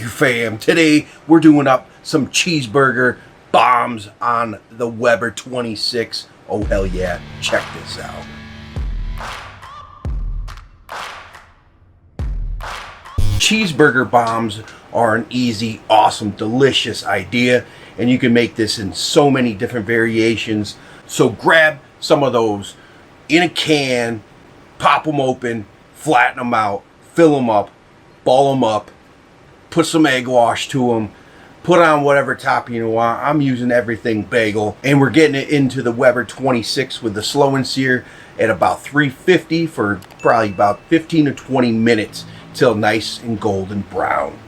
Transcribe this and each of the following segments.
you, fam. Today we're doing up some cheeseburger bombs on the Weber 26. Oh hell yeah, check this out. Cheeseburger bombs are an easy, awesome, delicious idea, and you can make this in so many different variations. So grab some of those in a can, pop them open, flatten them out, fill them up, ball them up, put some egg wash to them, put on whatever topping you want. I'm using everything bagel, and we're getting it into the Weber 26 with the slow and sear at about 350 for probably about 15 to 20 minutes till nice and golden brown.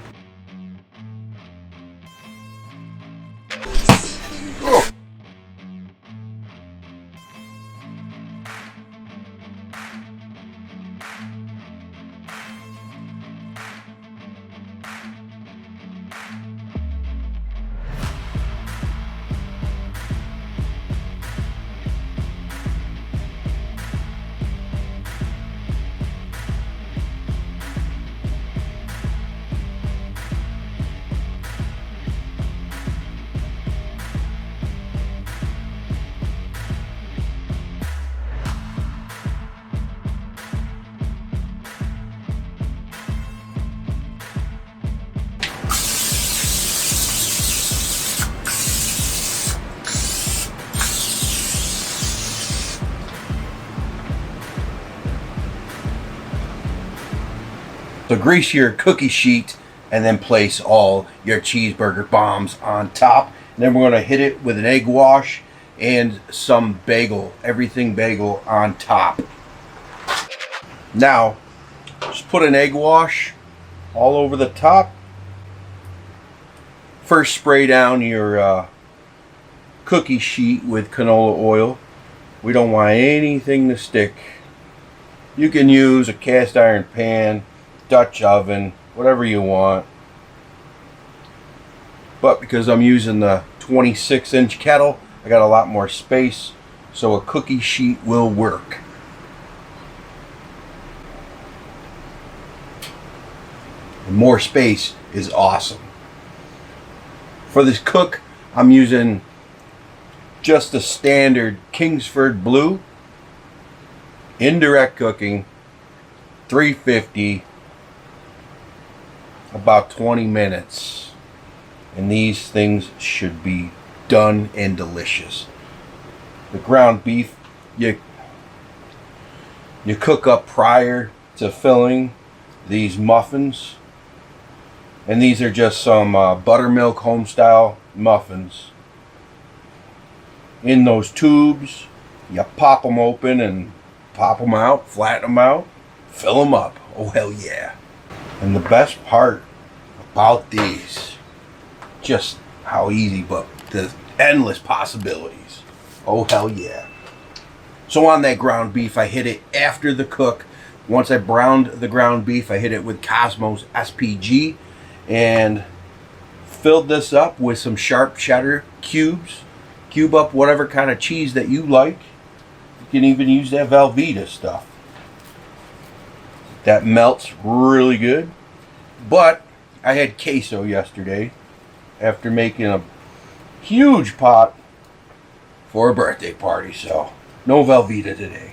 So grease your cookie sheet and then place all your cheeseburger bombs on top. And then we're going to hit it with an egg wash and some bagel, everything bagel on top. Now, just put an egg wash all over the top. First spray down your cookie sheet with canola oil. We don't want anything to stick. You can use a cast iron pan, Dutch oven, whatever you want, but because I'm using the 26-inch kettle, I got a lot more space, so a cookie sheet will work. And more space is awesome. For this cook, I'm using just a standard Kingsford Blue, indirect cooking, 350, about 20 minutes, and these things should be done and delicious. The ground beef you cook up prior to filling these muffins, and these are just some buttermilk home style muffins. In those tubes, you pop them open and pop them out, flatten them out, fill them up. Oh hell yeah. And the best part about these, just how easy, but the endless possibilities. Oh hell yeah. So on that ground beef, I hit it after the cook. Once I browned the ground beef, I hit it with Cosmos SPG and filled this up with some sharp cheddar cubes. Cube up whatever kind of cheese that you like. You can even use that Velveeta stuff. That melts really good. But I had queso yesterday after making a huge pot for a birthday party, so no Velveeta today.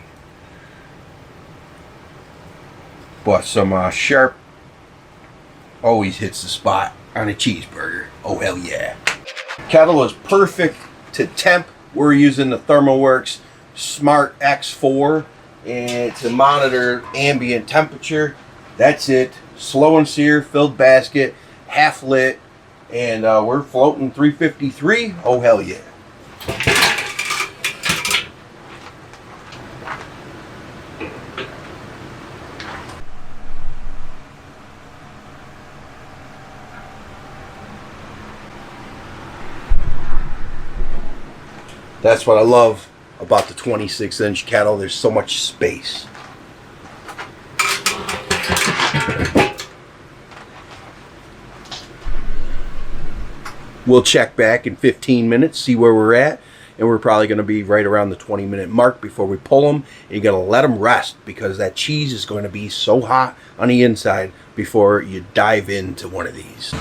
But some sharp always hits the spot on a cheeseburger. Oh hell yeah. Kettle is perfect to temp. We're using the ThermoWorks Smart X4 and to monitor ambient temperature. That's it. Slow and sear, filled basket, half lit, and we're floating 353. Oh hell yeah. That's what I love about the 26-inch kettle. There's so much space. We'll check back in 15 minutes, see where we're at. and we're probably going to be right around the 20-minute mark before we pull them. You got to let them rest because that cheese is going to be so hot on the inside before you dive into one of these.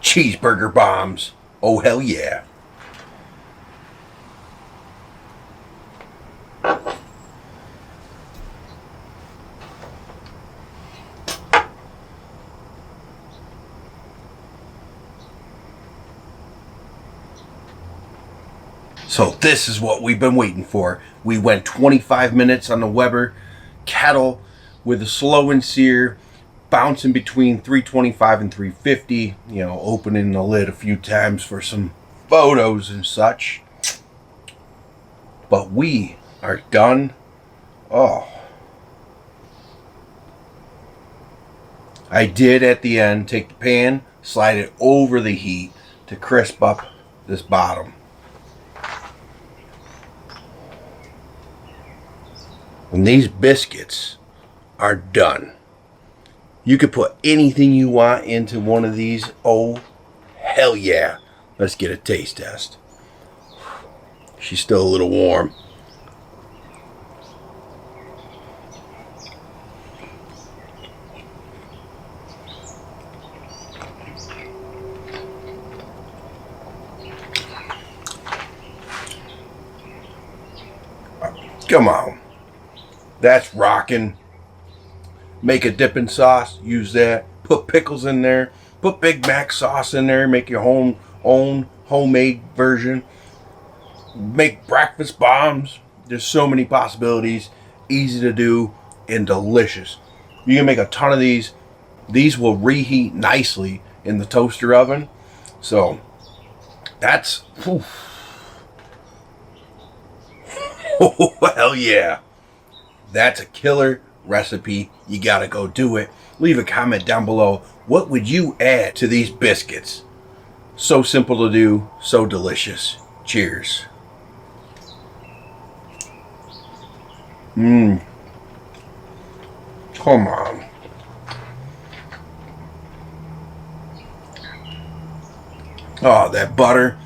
Cheeseburger bombs. Oh, hell yeah. So this is what we've been waiting for. We went 25 minutes on the Weber kettle with a slow and sear, bouncing between 325 and 350, you know, opening the lid a few times for some photos and such. But we are done. Oh. I did at the end take the pan, slide it over the heat to crisp up this bottom. And these biscuits are done. You could put anything you want into one of these. Oh, hell yeah. Let's get a taste test. She's still a little warm. Come on. That's rocking. Make a dipping sauce, use that. Put pickles in there. Put Big Mac sauce in there. Make your own homemade version. Make breakfast bombs. There's so many possibilities. Easy to do and delicious. You can make a ton of these. These will reheat nicely in the toaster oven. So that's... Whew. Oh, hell yeah. That's a killer recipe. You gotta go do it. Leave a comment down below. What would you add to these biscuits? So simple to do, so delicious. Cheers. Come on. Oh, that butter,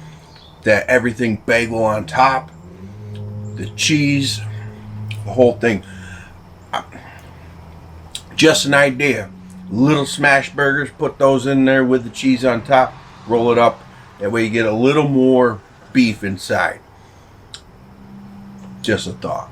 that everything bagel on top, the cheese, the whole thing. Just an idea. Little smash burgers, put those in there with the cheese on top, roll it up. That way you get a little more beef inside. Just a thought.